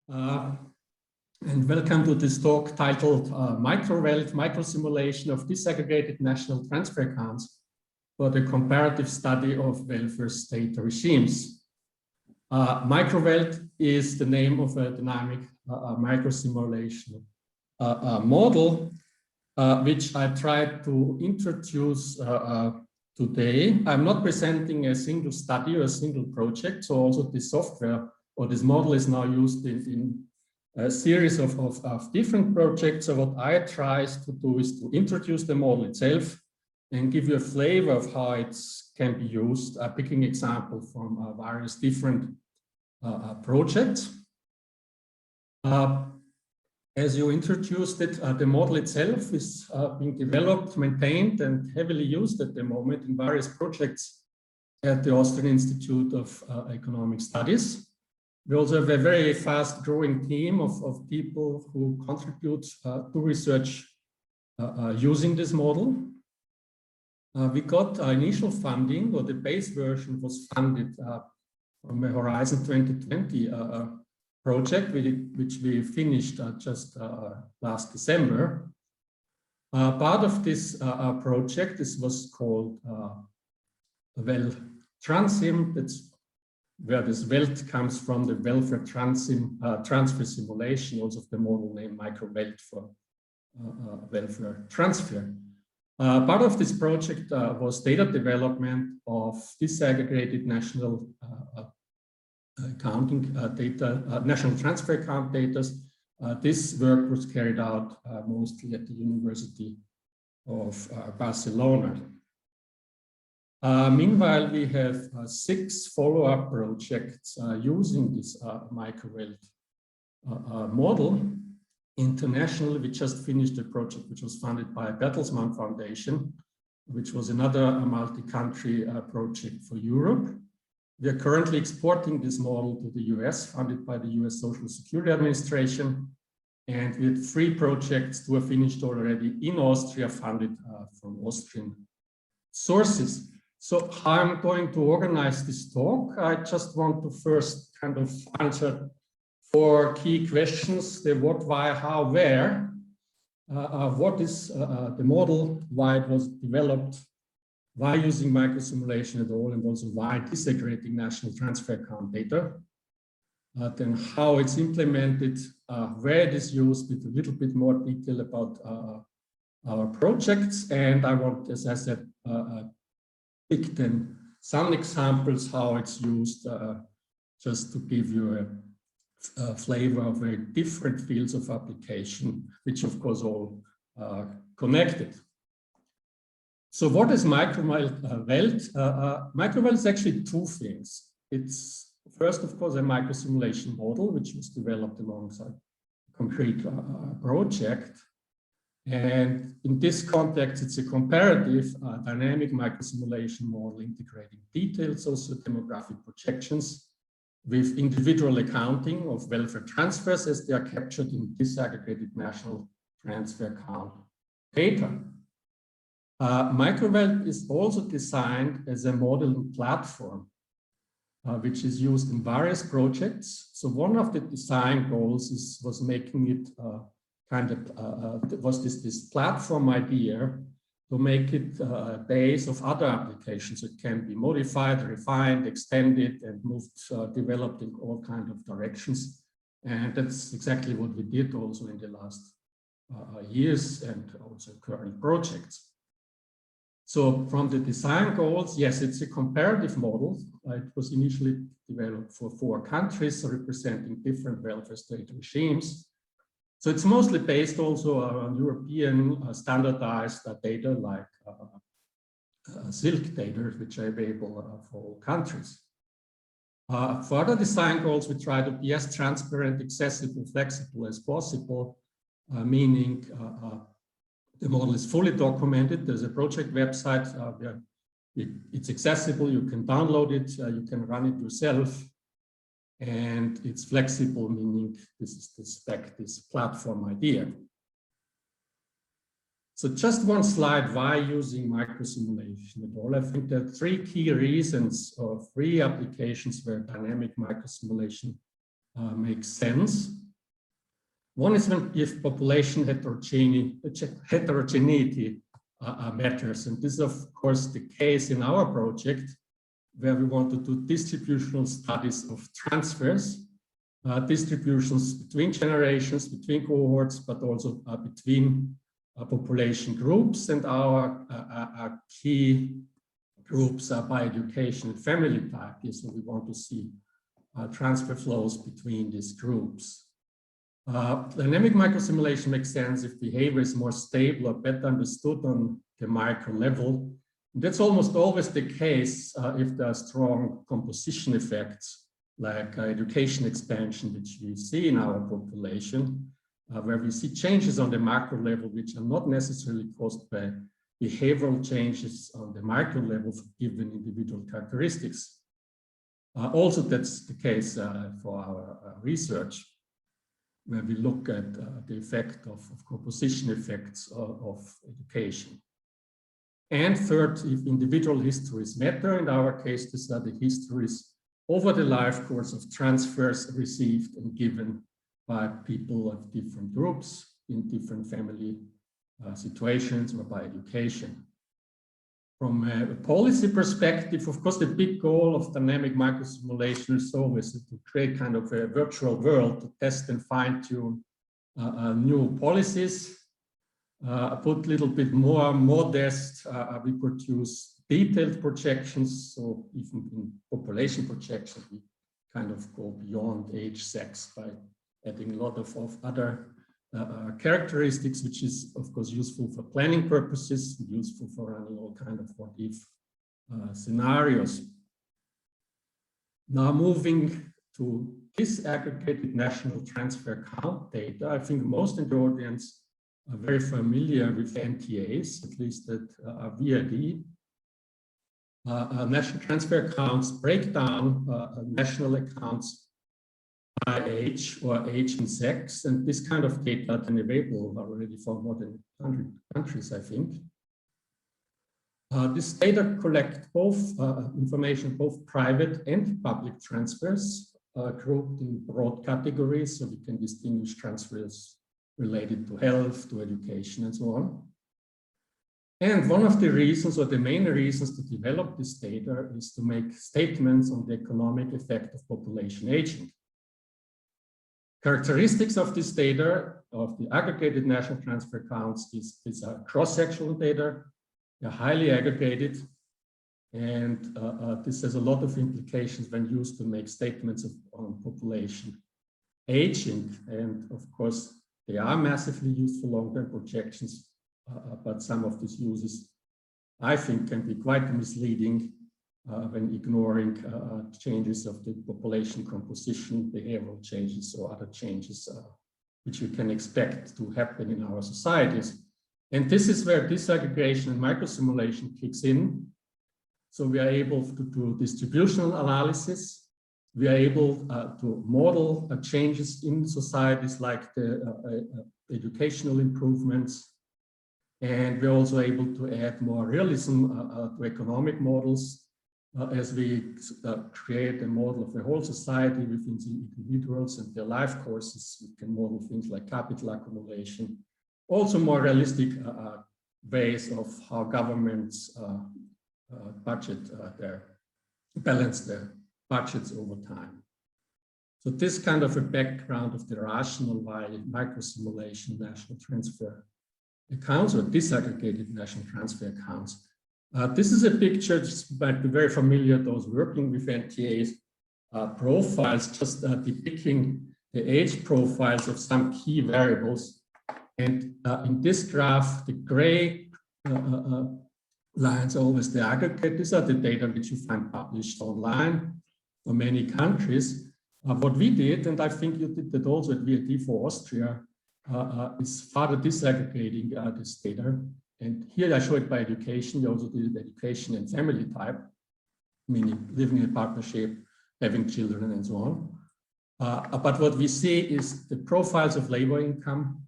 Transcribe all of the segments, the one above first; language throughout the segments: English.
And welcome to this talk titled MicroWELT, Microsimulation of Disaggregated National Transfer Accounts for the Comparative Study of Welfare State Regimes. MicroWELT is the name of a dynamic microsimulation model, which I tried to introduce today. I'm not presenting a single study or a single project, so also this software or this model is now used in a series of different projects. So what I try to do is to introduce the model itself and give you a flavor of how it can be used, picking example from various different projects. As you introduced it, the model itself is being developed, maintained, and heavily used at the moment in various projects at the Austrian Institute of Economic Studies. We also have a very fast growing team of people who contribute to research using this model. We got initial funding, or the base version was funded from a Horizon 2020 project, which we finished just last December. Part of this project, this was called WEL-TRANSIM. That's where this WELT comes from, the WelfareState transfer simulation, also the model name MicroWELT for welfare transfer. Part of this project was data development of disaggregated national accounting data, national transfer account data. This work was carried out mostly at the University of Barcelona. Meanwhile, we have 6 follow-up projects using this MicroWELT model. Internationally, we just finished a project which was funded by Bertelsmann Foundation, which was another multi-country project for Europe. We are currently exporting this model to the US, funded by the US Social Security Administration. And we had 3 projects that were finished already in Austria, funded from Austrian sources. So how I'm going to organize this talk, I just want to first kind of answer 4 key questions: the what, why, how, where, what is the model, why it was developed, why using microsimulation at all, and also why disaggregating national transfer account data, then how it's implemented, where it is used, with a little bit more detail about our projects. And I want, as I said, pick then some examples how it's used, just to give you a flavor of very different fields of application, which of course all are connected. So what is MicroWELT? MicroWELT is actually 2 things. It's first, of course, a microsimulation model, which was developed alongside a concrete project. And in this context, it's a comparative dynamic microsimulation model integrating detailed socio-demographic projections with individual accounting of welfare transfers as they are captured in disaggregated national transfer account data. MicroWELT is also designed as a modeling platform, which is used in various projects. So one of the design goals was making it was this platform idea to make it a base of other applications. It can be modified, refined, extended, and moved, developed in all kinds of directions. And that's exactly what we did also in the last years and also current projects. So from the design goals, yes, it's a comparative model. It was initially developed for 4 countries representing different welfare state regimes. So it's mostly based also on European standardized data like SILK data, which are available for all countries. For other design goals, we try to be as transparent, accessible, flexible as possible, meaning the model is fully documented. There's a project website where it's accessible. You can download it, you can run it yourself. And it's flexible, meaning this is the spec, this platform idea. So just one slide, why using microsimulation at all? I think there are 3 key reasons or 3 applications where dynamic microsimulation makes sense. One is when if population heterogeneity matters, and this is of course the case in our project, where we want to do distributional studies of transfers, distributions between generations, between cohorts, but also between population groups, and our key groups are by education and family type. So we want to see transfer flows between these groups. Dynamic microsimulation makes sense if behavior is more stable or better understood on the micro level. And that's almost always the case if there are strong composition effects like education expansion, which we see in our population, where we see changes on the macro level, which are not necessarily caused by behavioral changes on the micro level for given individual characteristics. Also, that's the case for our research, where we look at the effect of composition effects of education. And third, if individual histories matter, in our case, these are the histories over the life course of transfers received and given by people of different groups in different family situations or by education. From a policy perspective, of course, the big goal of dynamic microsimulation is always to create kind of a virtual world to test and fine-tune new policies. Put a little bit more modest, we produce detailed projections. So even in population projections, we kind of go beyond age, sex by adding a lot of other characteristics, which is of course useful for planning purposes, useful for running all kind of what-if scenarios. Now moving to disaggregated national transfer count data, I think most in the audience are very familiar with NTAs, at least at VRD. National transfer accounts break down national accounts by age or age and sex, and this kind of data are then available already for more than 100 countries, I think. This data collect both information, both private and public transfers, grouped in broad categories, so we can distinguish transfers related to health, to education, and so on. And one of the reasons, or the main reasons to develop this data, is to make statements on the economic effect of population aging. Characteristics of this data, of the aggregated national transfer counts, these are cross-sectional data. They're highly aggregated, and this has a lot of implications when used to make statements on population aging. And of course, they are massively used for long-term projections, but some of these uses, I think, can be quite misleading when ignoring changes of the population composition, behavioral changes, or other changes which we can expect to happen in our societies. And this is where disaggregation and microsimulation kicks in. So we are able to do distributional analysis. We are able to model changes in societies like the educational improvements. And we're also able to add more realism to economic models as we create a model of the whole society within the individuals and their life courses. We can model things like capital accumulation, also more realistic ways of how governments balance their budgets over time. So this kind of a background of the rationale why microsimulation national transfer accounts or disaggregated national transfer accounts. This is a picture, just might be very familiar, those working with NTAs, profiles, just depicting the age profiles of some key variables. And in this graph, the gray lines are always the aggregate. These are the data which you find published online for many countries. What we did, and I think you did that also at VRD for Austria, is further disaggregating this data. And here I show it by education. We also did education and family type, meaning living in a partnership, having children, and so on. But what we see is the profiles of labor income.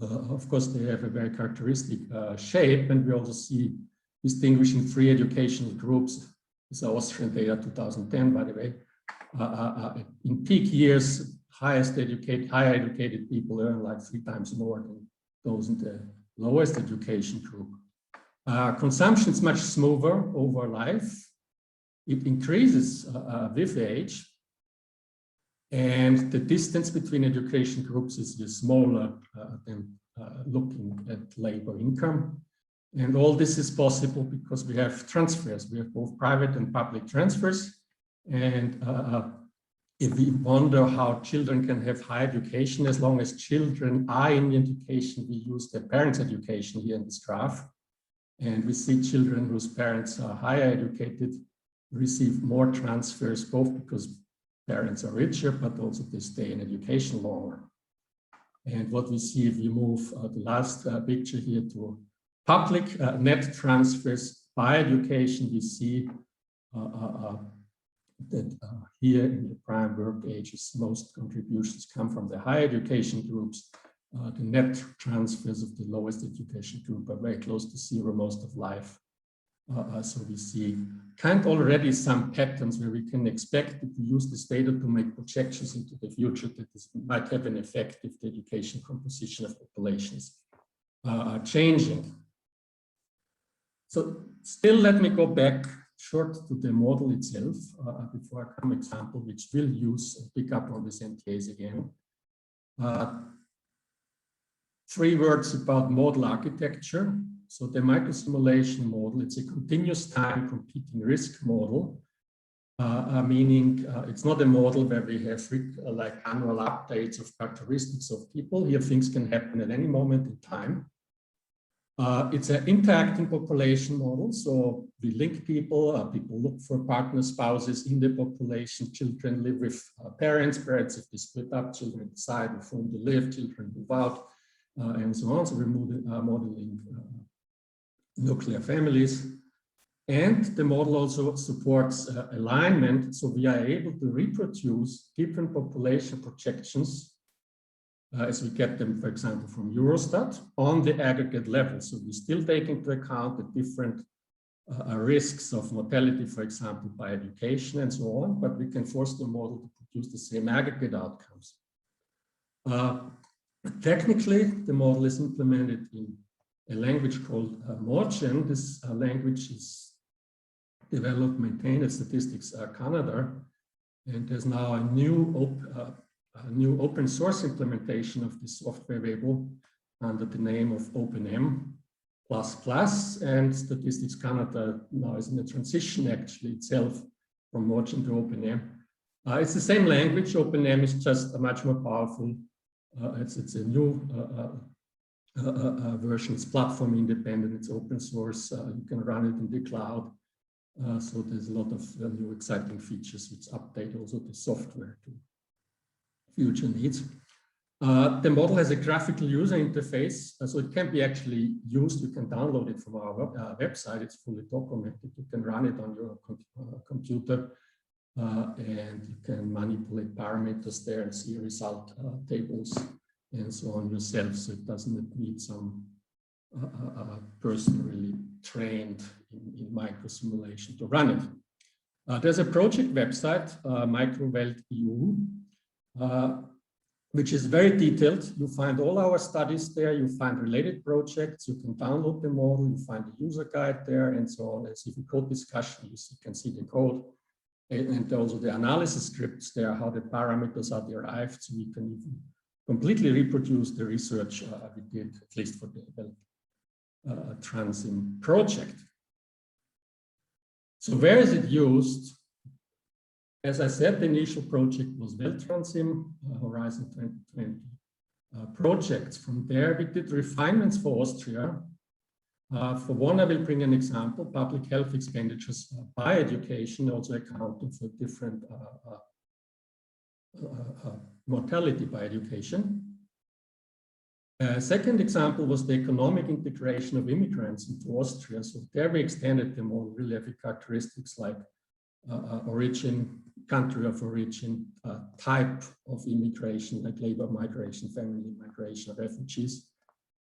Of course, they have a very characteristic shape, and we also see distinguishing three educational groups. This is Austrian data 2010, by the way. in peak years, higher educated people earn like 3 times more than those in the lowest education group. Consumption is much smoother over life. It increases with age. And the distance between education groups is smaller than looking at labor income. And all this is possible because we have transfers. We have both private and public transfers. And if we wonder how children can have high education, as long as children are in education, we use their parents' education here in this graph. And we see children whose parents are higher educated receive more transfers, both because parents are richer, but also they stay in education longer. And what we see if you move the last picture here to public net transfers by education, we see that here in the prime work ages, most contributions come from the higher education groups. The net transfers of the lowest education group are very close to zero most of life. So we see already some patterns where we can expect that we use this data to make projections into the future that this might have an effect if the education composition of populations are changing. So still, let me go back short to the model itself before I come example, which will use and pick up on this NTAs again. 3 words about modal architecture. So the microsimulation model, it's a continuous time competing risk model, meaning it's not a model where we have like annual updates of characteristics of people. Here things can happen at any moment in time. It's an interacting population model. So we link people, people look for partners, spouses in the population, children live with parents, if they split up, children decide with whom to live, children move out, and so on. So we're modeling nuclear families. And the model also supports alignment. So we are able to reproduce different population projections as we get them, for example, from Eurostat on the aggregate level. So we still take into account the different risks of mortality, for example, by education and so on, but we can force the model to produce the same aggregate outcomes. Technically, the model is implemented in a language called Morgen. This language is developed, maintained at Statistics Canada, and there's now a new open source implementation of this software available under the name of OpenM++, and Statistics Canada now is in a transition actually itself from Morgen to OpenM. It's the same language. OpenM is just a much more powerful. It's a new version. It's platform independent. It's open source. You can run it in the cloud. So there's a lot of new exciting features which update also the software to future needs. The model has a graphical user interface, so it can be actually used. You can download it from our website. It's fully documented. You can run it on your computer, and you can manipulate parameters there and see result tables and so on yourself. So it doesn't need some person really trained in microsimulation to run it. There's a project website, MicroWELT EU, which is very detailed. You find all our studies there. You find related projects. You can download the model. You find the user guide there and so on. As if you code discussion, you can see the code and also the analysis scripts there, how the parameters are derived. So we can even completely reproduce the research we did, at least for the WEL-TRANSIM project. So where is it used? As I said, the initial project was WEL-TRANSIM, Horizon 2020 projects. From there, we did refinements for Austria. For one, I will bring an example, public health expenditures by education, also accounting for different mortality by education. Second example was the economic integration of immigrants into Austria. So there we extended the model, really having characteristics like origin, country of origin, type of immigration, like labor migration, family migration, refugees.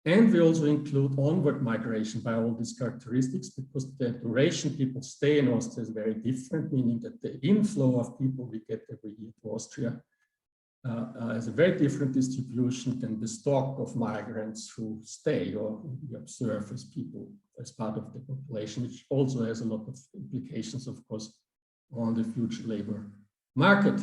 And we also include onward migration by all these characteristics, because the duration people stay in Austria is very different, meaning that the inflow of people we get every year to Austria has a very different distribution than the stock of migrants who stay or who we observe as people, as part of the population, which also has a lot of implications, of course, on the future labor market.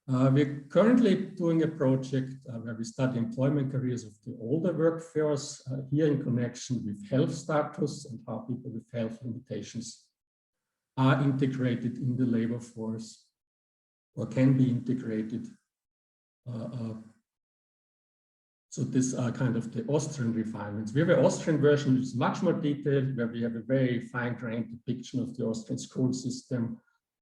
We're currently doing a project where we study employment careers of the older workforce, here in connection with health status and how people with health limitations are integrated in the labor force or can be integrated. So these are kind of the Austrian refinements. We have an Austrian version which is much more detailed, where we have a very fine-grained depiction of the Austrian school system,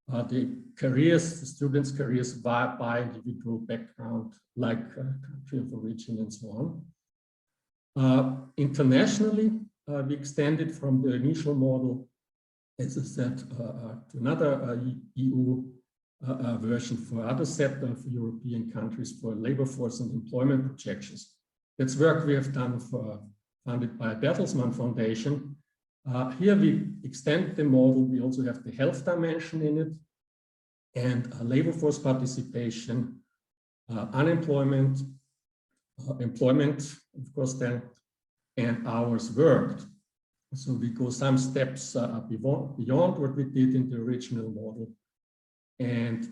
the careers, the students' careers by individual background, like country of origin and so on. Internationally, we extended from the initial model, as I said, to another EU version for other set of European countries for labor force and employment projections. That's work we have done funded by Bertelsmann Foundation. Here we extend the model. We also have the health dimension in it, and labor force participation, unemployment, employment, of course, then, and hours worked. So we go some steps beyond what we did in the original model. And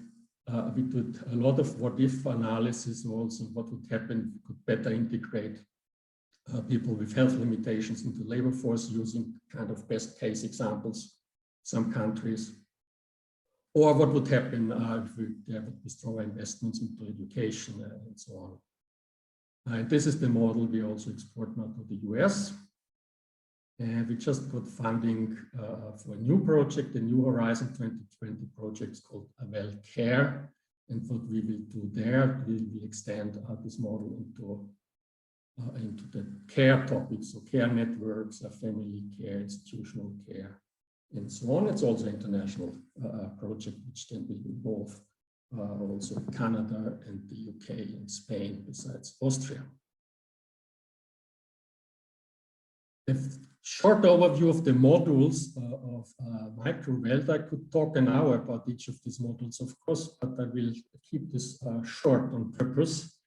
we did a lot of what-if analysis also, what would happen if we could better integrate people with health limitations into labor force using kind of best case examples, some countries, or what would happen if there would be stronger investments into education and so on. And this is the model we also export now to the US. And we just got funding for a new project, a new Horizon 2020 project called WEL-Care. And what we will do there, we will extend this model into the care topics, so care networks, family care, institutional care, and so on. It's also an international project, which then will involve also Canada and the UK and Spain, besides Austria. A short overview of the modules of MicroWELT. I could talk an hour about each of these modules, of course, but I will keep this short on purpose.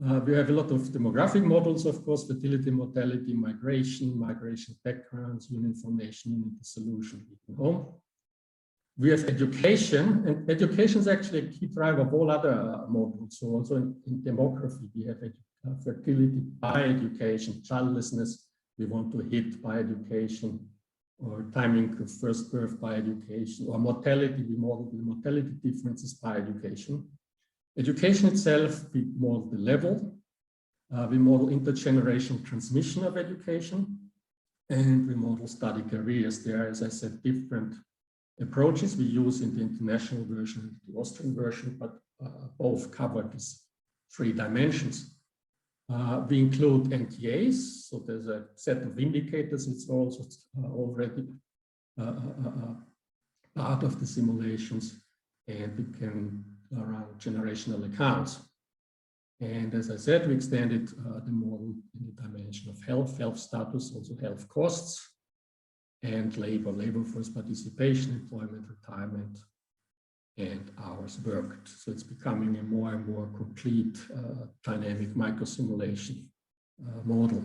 We have a lot of demographic models, of course, fertility, mortality, migration, migration backgrounds, unit formation, unit dissolution, home. We have education, and education is actually a key driver of all other modules. So also in demography, we have fertility by education, childlessness, we want to hit by education, or timing of first birth by education, or mortality, we model the mortality differences by education. Education itself, we model the level, we model intergenerational transmission of education, and we model study careers. There are, as I said, different approaches we use in the international version and the Austrian version, but both cover these three dimensions. We include NTAs, so there's a set of indicators. It's also already part of the simulations, and we can run generational accounts. And as I said, we extended the model in the dimension of health status, also health costs, and labor force participation, employment, retirement, and hours worked. So it's becoming a more and more complete dynamic microsimulation model.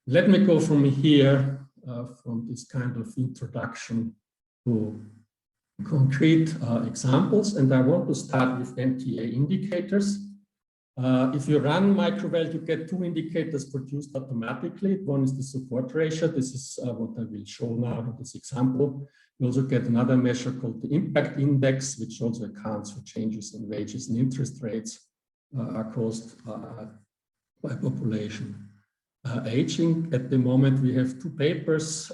Let me go from here, from this kind of introduction to concrete examples, and I want to start with NTA indicators. If you run MicroWELT, you get two indicators produced automatically. One is the support ratio. This is what I will show now in this example. You also get another measure called the impact index, which also accounts for changes in wages and interest rates caused by population aging. At the moment, we have two papers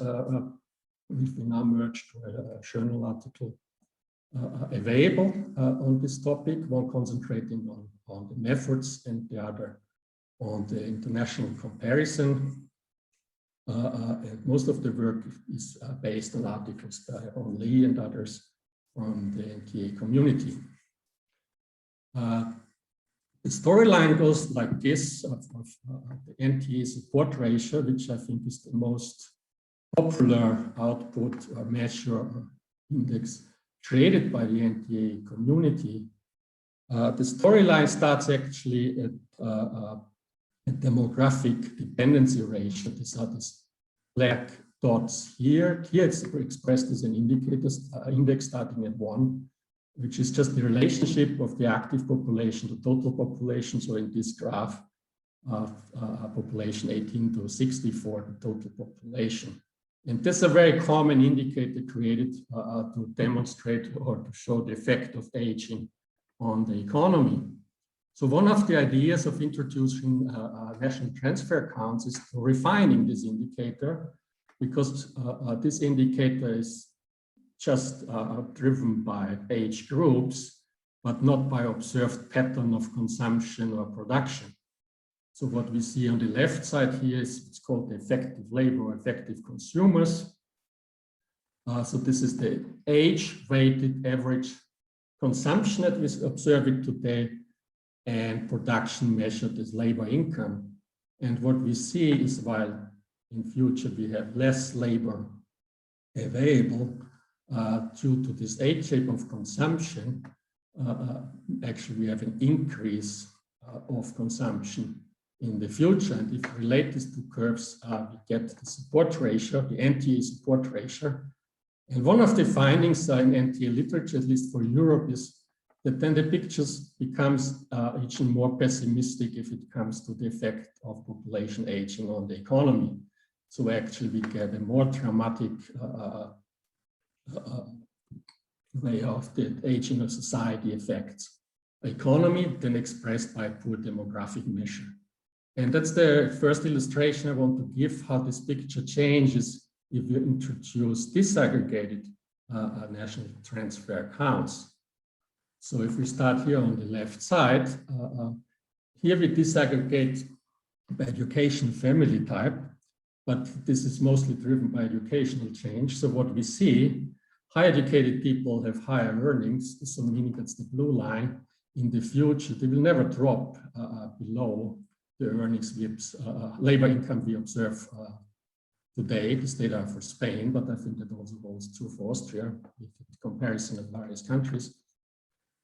which we now merged to a journal article available on this topic, one concentrating on the methods and the other on the international comparison. And most of the work is based on articles by Ron Lee and others from the NTA community. The The storyline goes like this of the NTA support ratio, which I think is the most popular output or measure or index created by the NTA community. The storyline starts actually at a demographic dependency ratio. These are these black dots here. Here it's expressed as an indicator index starting at 1, which is just the relationship of the active population to total population. So in this graph, population 18 to 64, the total population. And this is a very common indicator created to demonstrate or to show the effect of aging on the economy. So one of the ideas of introducing national transfer accounts is refining this indicator, because this indicator is just driven by age groups, but not by observed pattern of consumption or production. So what we see on the left side here is it's called the effective labor or effective consumers. So this is the age-weighted average consumption that we observe it today, and production measured as labor income. And what we see is, while in future we have less labor available, due to this age shape of consumption, actually we have an increase of consumption in the future. And if we relate these two curves, we get the support ratio, the NTA support ratio. And one of the findings in NTA literature, at least for Europe, is that then the pictures becomes even more pessimistic if it comes to the effect of population aging on the economy. So actually we get a more dramatic way of the aging of society affects the economy than expressed by a poor demographic measure. And that's the first illustration I want to give, how this picture changes if you introduce disaggregated national transfer accounts. So if we start here on the left side, here we disaggregate by education family type, but this is mostly driven by educational change. So what we see, high educated people have higher earnings, so meaning that's the blue line. In the future, they will never drop below the earnings, labor income we observe today. This data are for Spain, but I think that also holds true for Austria with the comparison of various countries.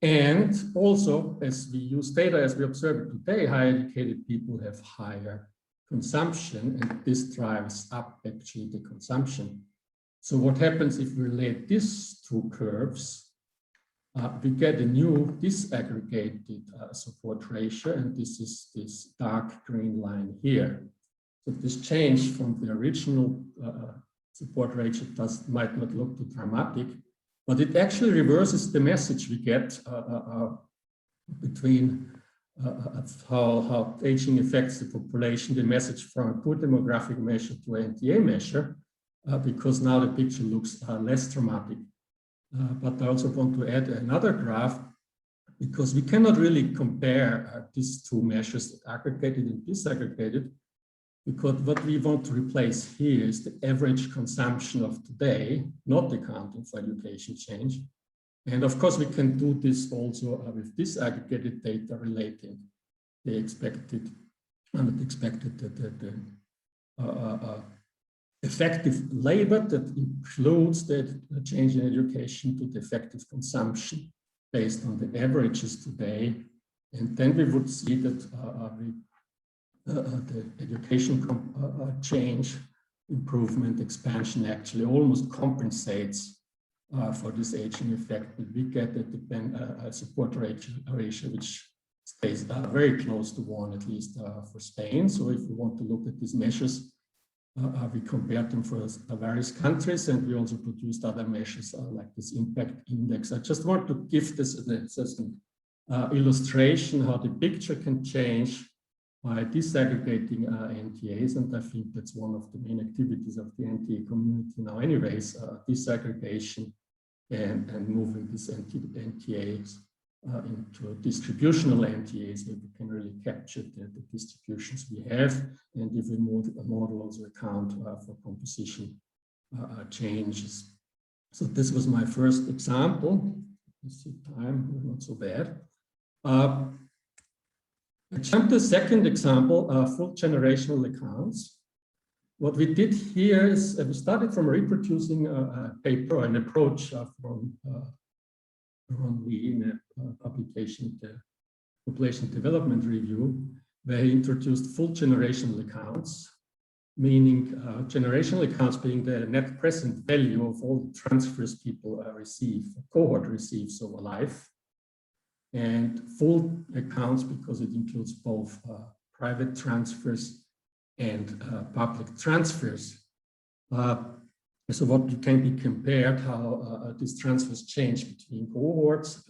And also, as we use data as we observe it today, high educated people have higher consumption, and this drives up actually the consumption. So what happens if we relate these two curves? We get a new disaggregated support ratio, and this is this dark green line here. So this change from the original support ratio might not look too dramatic, but it actually reverses the message we get between how aging affects the population, the message from a poor demographic measure to an NTA measure, because now the picture looks less dramatic. But I also want to add another graph, because we cannot really compare these two measures, aggregated and disaggregated, because what we want to replace here is the average consumption of today, not accounting for education change. And of course, we can do this also with disaggregated data relating the expected and the expected effective labor that includes the change in education to the effective consumption based on the averages today. And then we would see that the education change, improvement, expansion actually almost compensates for this aging effect. But we get a support ratio which stays very close to 1, at least for Spain. So if we want to look at these measures, we compared them for various countries, and we also produced other measures like this impact index. I just want to give this as an illustration how the picture can change by disaggregating NTAs, and I think that's one of the main activities of the NTA community now anyways, disaggregation and moving these NTAs into distributional NTAs, where we can really capture the distributions we have, and if we model also account for composition changes. So this was my first example. You see time, not so bad. I jump to the second example, full generational accounts. What we did here is we started from reproducing a paper, an approach from Ron Lee in a publication, the Population Development Review, where he introduced full generational accounts, meaning generational accounts being the net present value of all the transfers people receive, a cohort receives over life, and full accounts because it includes both private transfers and public transfers. So what can be compared, how these transfers change between cohorts,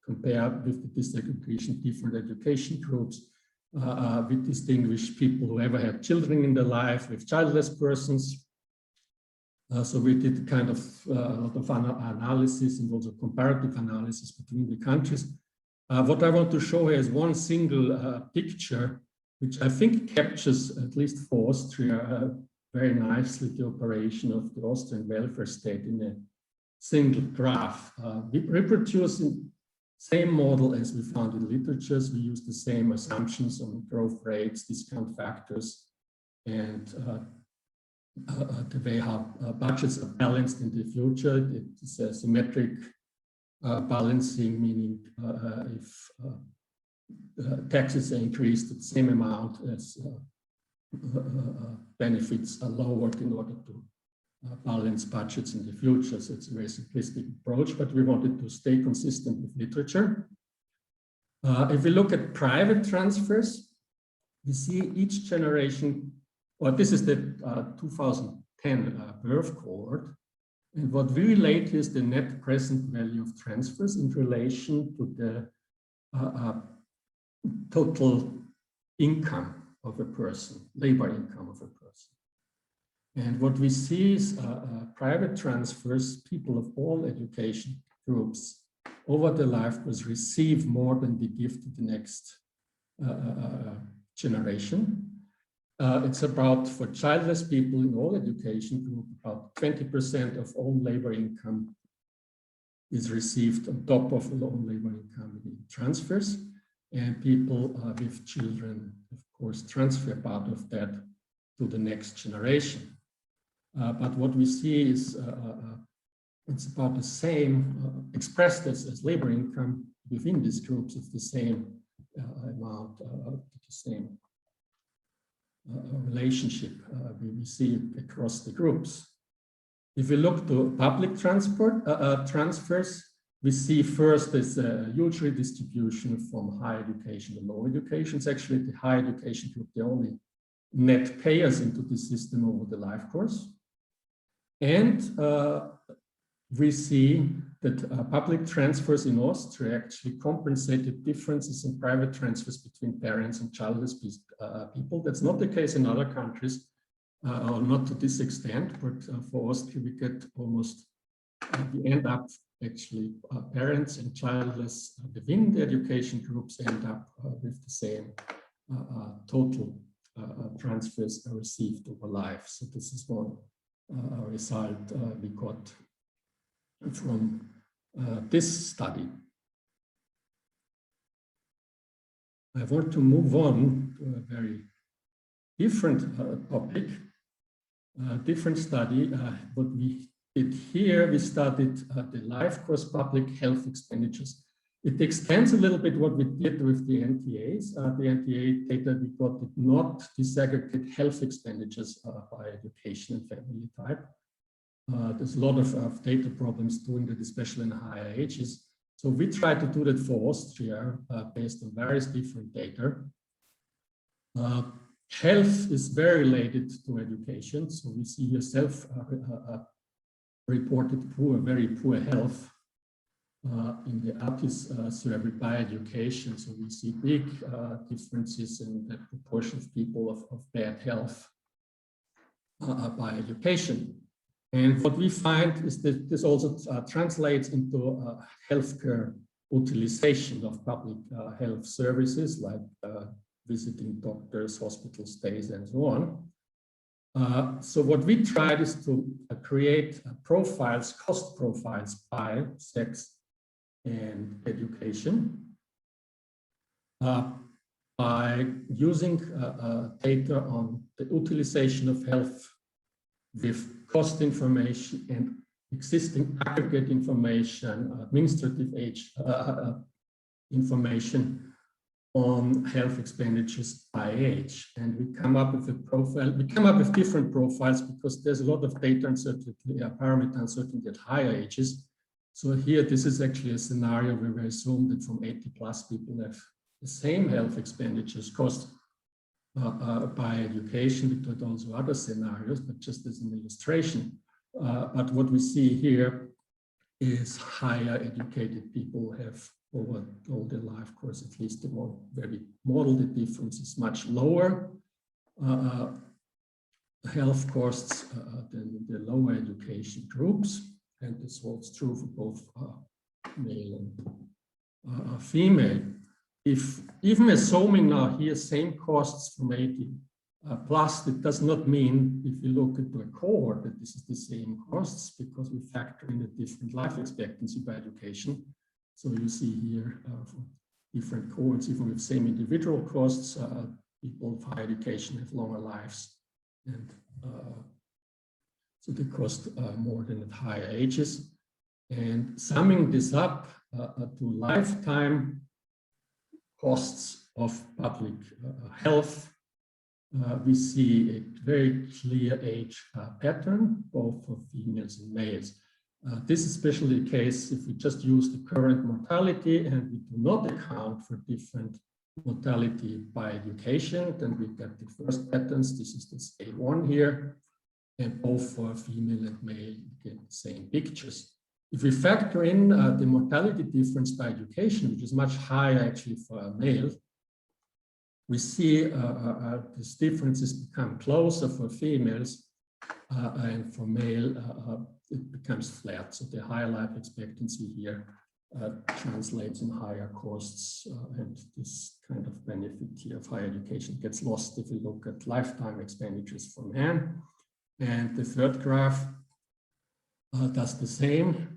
compared with the disaggregation, different education groups. We distinguish people who ever had children in their life with childless persons. So we did kind of a lot of analysis and also comparative analysis between the countries. What I want to show here is one single picture, which I think captures, at least for Austria, very nicely the operation of the Austrian welfare state in a single graph. We reproduce the same model as we found in literatures. We use the same assumptions on growth rates, discount factors, and the way how budgets are balanced in the future. It's a symmetric balancing, meaning if taxes are increased at the same amount as benefits are lowered in order to balance budgets in the future. So it's a very simplistic approach, but we wanted to stay consistent with literature. If we look at private transfers, we see each generation, or this is the 2010 birth cohort. And what we relate is the net present value of transfers in relation to the total income of a person, labor income of a person. And what we see is private transfers, people of all education groups over their life course receive more than they give to the next generation. It's about, for childless people in all education group, about 20% of all labor income is received on top of all labor income in transfers. And people with children, of course, transfer part of that to the next generation. But what we see is it's about the same, expressed as labor income within these groups. It's the same amount, the same relationship we see it across the groups. If we look to public transfers, we see first there's a huge redistribution from higher education to low education. It's actually the higher education group, the only net payers into the system over the life course. And we see that public transfers in Austria actually compensated differences in private transfers between parents and childless people. That's not the case in other countries, or not to this extent, but for Austria, we get almost, we end up actually parents and childless within the education groups end up with the same total transfers received over life. So this is one result we got from this study. I want to move on to a very different topic, different study. What we did here, we studied the life course public health expenditures. It extends a little bit what we did with the NTAs. The NTA data we got did not disaggregate health expenditures by education and family type. There's a lot of data problems doing that, especially in higher ages. So we tried to do that for Austria based on various different data. Health is very related to education. So we see here self-reported poor, very poor health in the ATIS survey by education. So we see big differences in the proportion of people of bad health by education. And what we find is that this also translates into healthcare utilization of public health services like visiting doctors, hospital stays, and so on. So what we tried is to create profiles, cost profiles by sex and education. by using data on the utilization of health with cost information and existing aggregate information, administrative age information on health expenditures by age. And we come up with a profile. We come up with different profiles because there's a lot of data uncertainty, parameter uncertainty at higher ages. So here, this is actually a scenario where we assume that from 80 plus people have the same health expenditures cost by education. We did also other scenarios, but just as an illustration. But what we see here is higher educated people have over all their life course, at least the one where we model the difference is much lower health costs than the lower education groups. And this holds true for both male and female. If even assuming now here same costs from 80 plus, it does not mean if you look into a cohort that this is the same costs, because we factor in a different life expectancy by education. So you see here for different cohorts, even with same individual costs, people of higher education have longer lives, and so they cost more than at higher ages. And summing this up to lifetime costs of public health, we see a very clear age pattern, both for females and males. This is especially the case if we just use the current mortality and we do not account for different mortality by education. Then we get the first patterns. This is this A1 here, and both for female and male, you get the same pictures. If we factor in the mortality difference by education, which is much higher actually for a male, we see these differences become closer for females, and for male, it becomes flat. So the higher life expectancy here translates in higher costs, and this kind of benefit here of higher education gets lost if we look at lifetime expenditures for men. And the third graph does the same,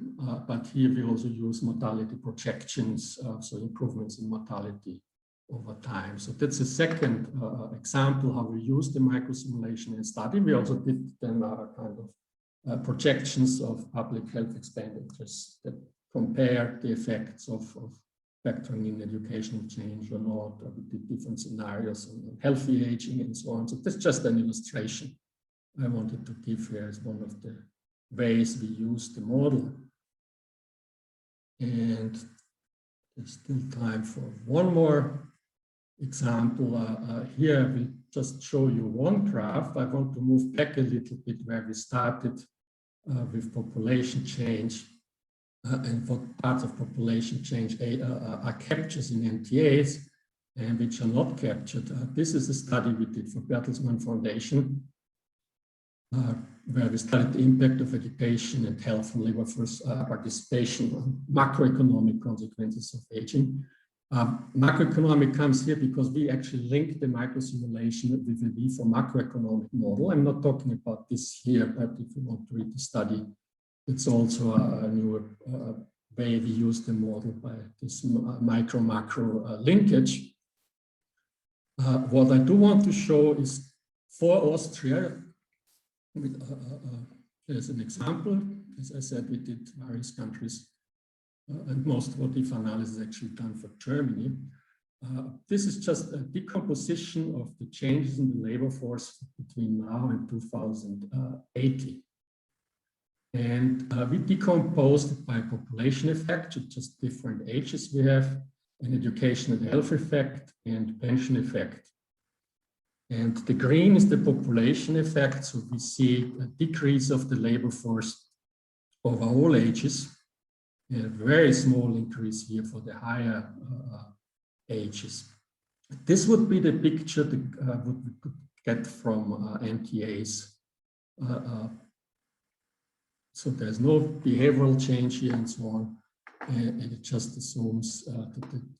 but here we also use mortality projections, so improvements in mortality over time. So that's a second example how we use the microsimulation in study. We also did then kind of projections of public health expenditures that compare the effects of factoring in educational change or not, or we did different scenarios on healthy aging and so on. So that's just an illustration I wanted to give here as one of the ways we use the model. And there's still time for one more example. Here we just show you one graph. I want to move back a little bit where we started with population change and what parts of population change are captures in NTAs and which are not captured. This is a study we did for Bertelsmann Foundation, where we studied the impact of education and health and labor force participation on macroeconomic consequences of aging. Macroeconomic comes here because we actually link the microsimulation with a WIFO macroeconomic model. I'm not talking about this here, but if you want to read the study, it's also a newer way we use the model by this micro-macro linkage. What I do want to show is for Austria, there's an example. As I said, we did various countries, and most what if analysis is actually done for Germany. This is just a decomposition of the changes in the labor force between now and 2080. And we decomposed it by population effect, just different ages we have, an education and health effect, and pension effect. And the green is the population effect. So we see a decrease of the labor force over all ages, and a very small increase here for the higher ages. This would be the picture that we could get from NTAs. So there's no behavioral change here and so on. And it just assumes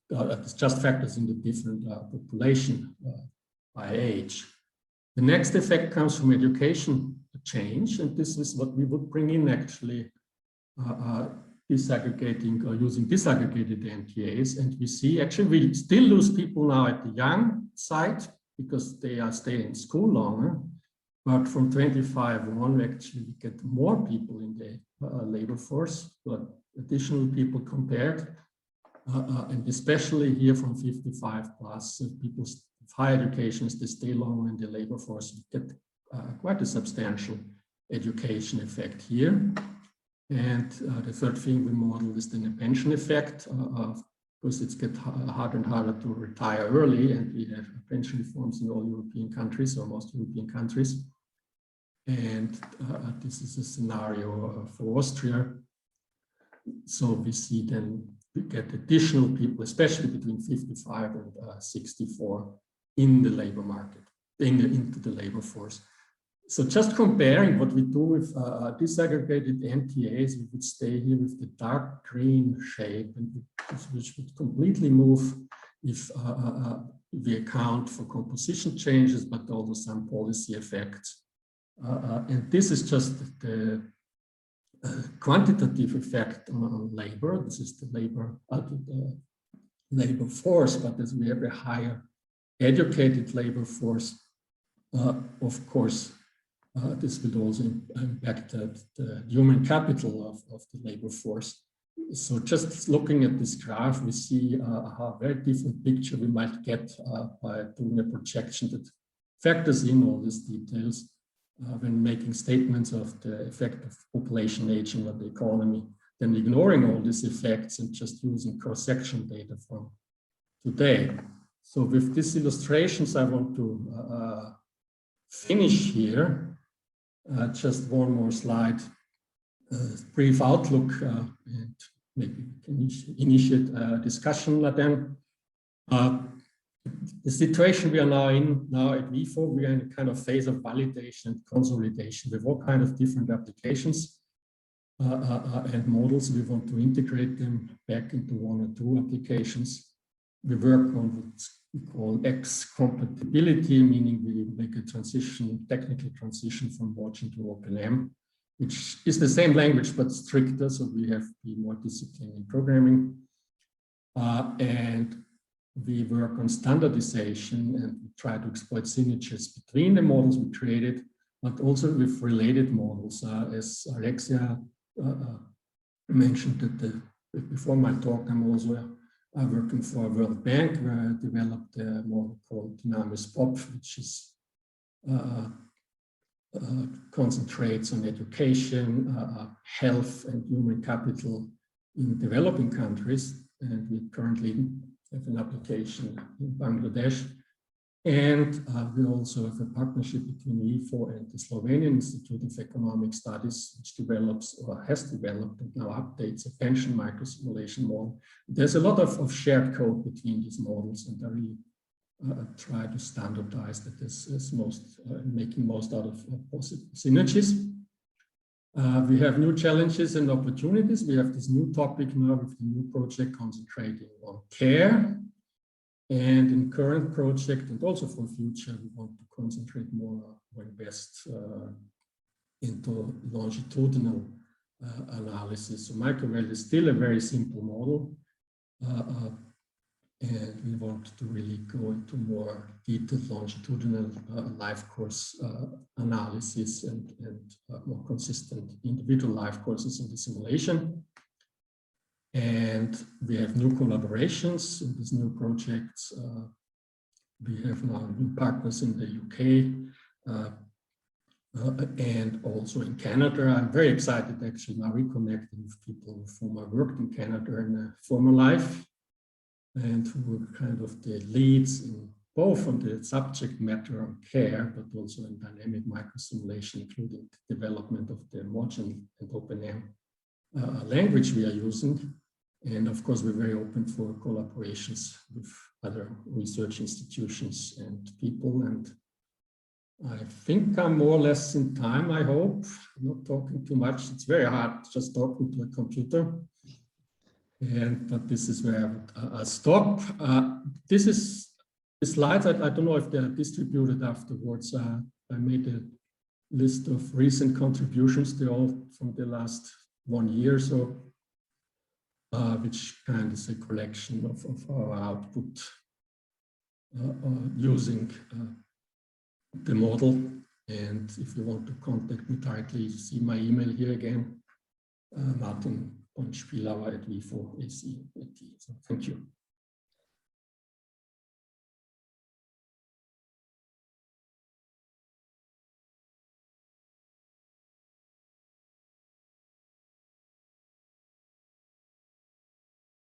that it just factors in the different population by age. The next effect comes from education change, and this is what we would bring in actually disaggregating or using disaggregated NTAs, and we see actually we still lose people now at the young side because they are staying in school longer. But from 25 on, we actually get more people in the labor force, but additional people compared, and especially here from 55 plus, people with high education, they stay longer in the labor force, we get quite a substantial education effect here. And the third thing we model is then the pension effect, because it's get harder and harder to retire early, and we have pension reforms in all European countries, or most European countries. And this is a scenario for Austria. So we see then we get additional people, especially between 55 and 64, in the labor market, into the labor force. So just comparing what we do with disaggregated NTAs, we would stay here with the dark green shape, and which would completely move if we account for composition changes, but also some policy effects. And this is just the quantitative effect on labor. This is the labor force, but as we have a higher educated labor force, of course, this will also impact the human capital of the labor force. So just looking at this graph, we see a very different picture we might get by doing a projection that factors in all these details when making statements of the effect of population aging on the economy, then ignoring all these effects and just using cross-section data from today. So with these illustrations, I want to finish here. Just one more slide, brief outlook, and maybe we can initiate a discussion then. The situation we are now in at WIFO, we are in a kind of phase of validation and consolidation with all kinds of different applications and models. We want to integrate them back into one or two applications. We work on what we call X-compatibility, meaning we make a transition, technical transition from Watching to OpenM, which is the same language but stricter, so we have to be more disciplined in programming. And we work on standardization and we try to exploit synergies between the models we created, but also with related models. As Alexia mentioned before my talk, I'm also working for a World Bank, where I developed a model called Dynamis POP, which is concentrates on education, health, and human capital in developing countries. And we currently have an application in Bangladesh. And we also have a partnership between WIFO and the Slovenian Institute of Economic Studies, which develops or has developed and now updates a pension microsimulation model. There's a lot of shared code between these models, and I really try to standardize that as most, making most out of possible synergies. We have new challenges and opportunities. We have this new topic now with the new project concentrating on care. And in current project and also for future, we want to concentrate more or invest into longitudinal analysis. So MicroWELT is still a very simple model. And we want to really go into more detailed longitudinal life course analysis and more consistent individual life courses in the simulation. And we have new collaborations in these new projects. We have now new partners in the UK and also in Canada. I'm very excited actually now reconnecting with people with whom I worked in Canada in a former life, and who were kind of the leads in both on the subject matter on care, but also in dynamic microsimulation, including the development of the Module and OpenM language we are using. And of course, we're very open for collaborations with other research institutions and people. And I think I'm more or less in time, I hope. I'm not talking too much. It's very hard just talking to a computer. But this is where I stop. This is the slides. I don't know if they're distributed afterwards. I made a list of recent contributions. They're all from the last 1 year or so. which kind is a collection of our output using the model. And if you want to contact me directly, you see my email here again, martin.spielauer@wifo.ac.at. So thank you.